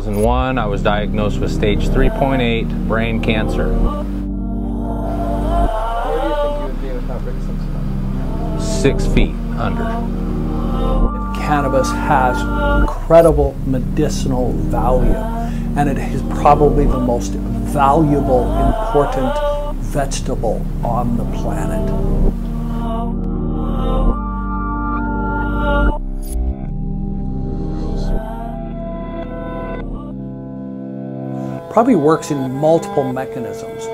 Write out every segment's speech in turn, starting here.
2001, I was diagnosed with stage 3.8 brain cancer. Where do you think you would be without Rick Simpson? 6 feet under. Cannabis has incredible medicinal value, and it is probably the most valuable, important vegetable on the planet. Probably works in multiple mechanisms.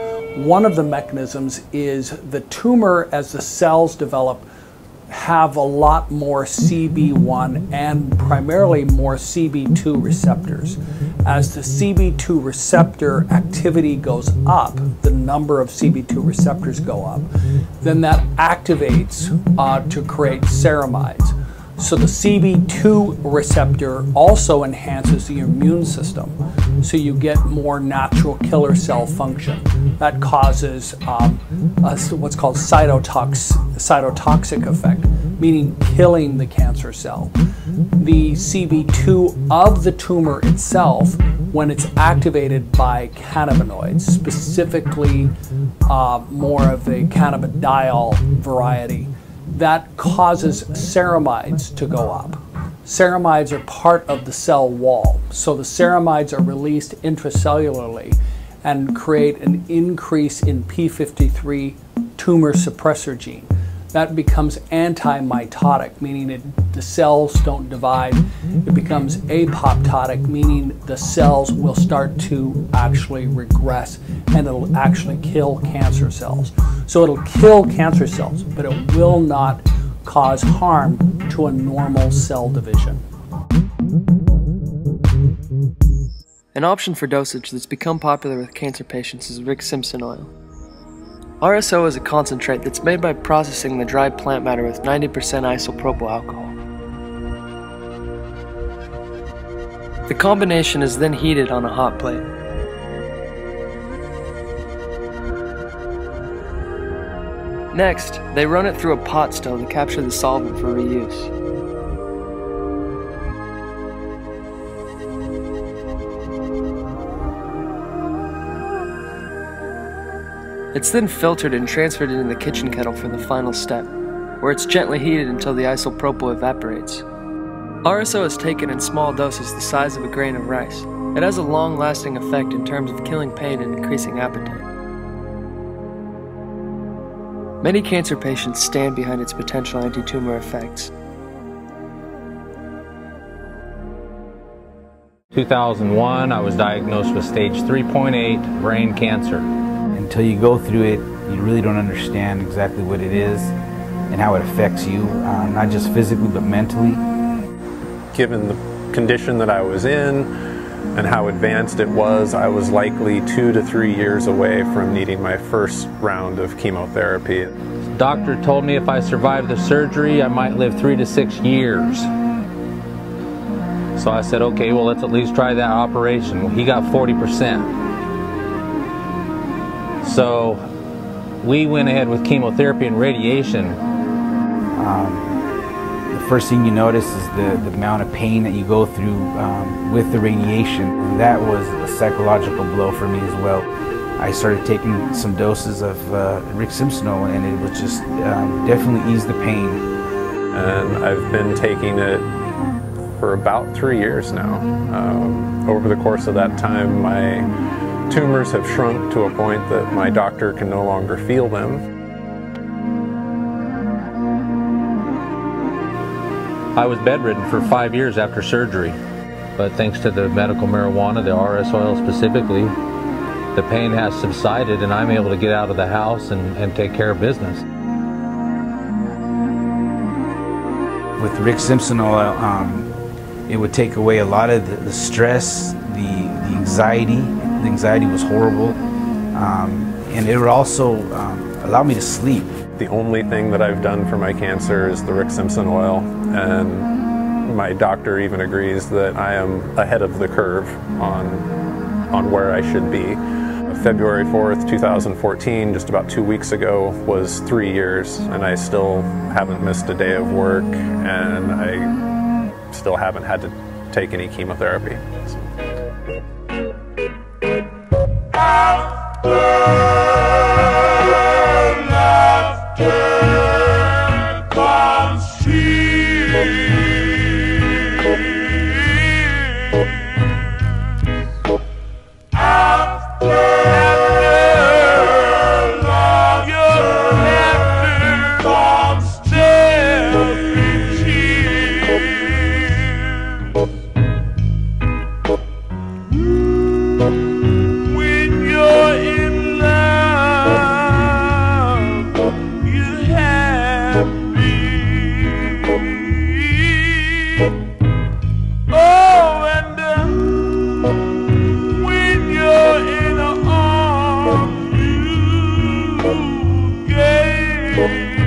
One of the mechanisms is the tumor, as the cells develop, have a lot more CB1 and primarily more CB2 receptors. As the CB2 receptor activity goes up, the number of CB2 receptors go up, then that activates to create ceramides. So the CB2 receptor also enhances the immune system, so you get more natural killer cell function. That causes what's called cytotoxic effect, meaning killing the cancer cell. The CB2 of the tumor itself, when it's activated by cannabinoids, specifically more of a cannabidiol variety, that causes ceramides to go up. Ceramides are part of the cell wall, so the ceramides are released intracellularly and create an increase in P53 tumor suppressor gene. That becomes anti-mitotic, meaning the cells don't divide. It becomes apoptotic, meaning the cells will start to actually regress, and it'll actually kill cancer cells. So it'll kill cancer cells, but it will not cause harm to a normal cell division. An option for dosage that's become popular with cancer patients is Rick Simpson oil. RSO is a concentrate that's made by processing the dried plant matter with 90% isopropyl alcohol. The combination is then heated on a hot plate. Next, they run it through a pot still to capture the solvent for reuse. It's then filtered and transferred into the kitchen kettle for the final step, where it's gently heated until the isopropyl evaporates. RSO is taken in small doses the size of a grain of rice. It has a long-lasting effect in terms of killing pain and increasing appetite. Many cancer patients stand behind its potential anti-tumor effects. 2001, I was diagnosed with stage 3.8 brain cancer. Until you go through it, you really don't understand exactly what it is and how it affects you, not just physically but mentally. Given the condition that I was in and how advanced it was, I was likely 2 to 3 years away from needing my first round of chemotherapy. The doctor told me if I survived the surgery, I might live 3 to 6 years. So I said, okay, well, let's at least try that operation. Well, he got 40%. So we went ahead with chemotherapy and radiation. The first thing you notice is the amount of pain that you go through with the radiation. And that was a psychological blow for me as well. I started taking some doses of Rick Simpson oil, and it was just definitely eased the pain. And I've been taking it for about 3 years now. Over the course of that time, my tumors have shrunk to a point that my doctor can no longer feel them. I was bedridden for 5 years after surgery, but thanks to the medical marijuana, the RS oil specifically, the pain has subsided and I'm able to get out of the house and take care of business. With Rick Simpson oil, it would take away a lot of the stress, the anxiety. The anxiety was horrible, and it would also allow me to sleep. The only thing that I've done for my cancer is the Rick Simpson oil, and my doctor even agrees that I am ahead of the curve on where I should be. February 4th, 2014, just about 2 weeks ago, was 3 years, and I still haven't missed a day of work, and I still haven't had to take any chemotherapy. So. When you're in the arms you gave.